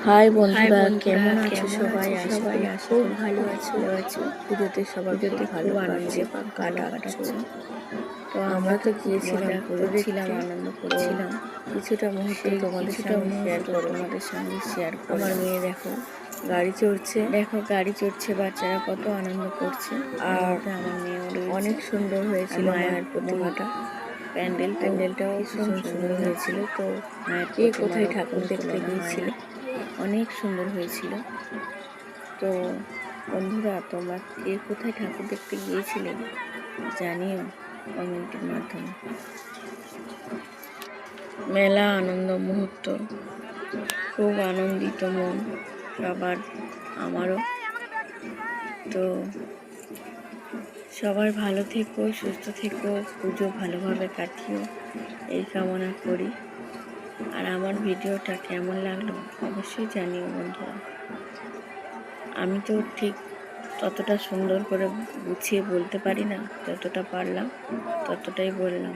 High বন্ধুরা, কেমন আছো সবাই? খুব ভালো আছো। পুজোতে সবাই খুব ভালো আনন্দে কাটাচ্ছো। তো আমরা তো গিয়েছিলাম, করেছিলাম, আনন্দ করছিলাম। কিছুটা মুহূর্ত তোমাদের সঙ্গে শেয়ার করো। আমার মেয়ে দেখো গাড়ি চড়ছে, বাচ্চারা কত আনন্দ করছে। আর আমার মেয়েও অনেক সুন্দর হয়েছিল মায়ের প্রতিমাটা। প্যান্ডেলটাও ভীষণ সুন্দর হয়েছিল। তো কে কোথায় ঠাকুর দেখতে গিয়েছিল? অনেক সুন্দর হয়েছিল। তো বন্ধুরা, তোমরা কে কোথায় ঠাকুর দেখতে গিয়েছিলে জানিও কমেন্টের মাধ্যমে। মেলা আনন্দ মুহূর্ত, খুব আনন্দিত মন সবার, আমারও। তো সবাই ভালো থেকো, সুস্থ থেকো, পুজো ভালোভাবে কাটিও, এই কামনা করি। আর আমার ভিডিওটা কেমন লাগলো অবশ্যই জানিও বন্ধুরা। আমি তো ঠিক ততটা সুন্দর করে গুছিয়ে বলতে পারি না, যতটা পারলাম ততটাই বললাম।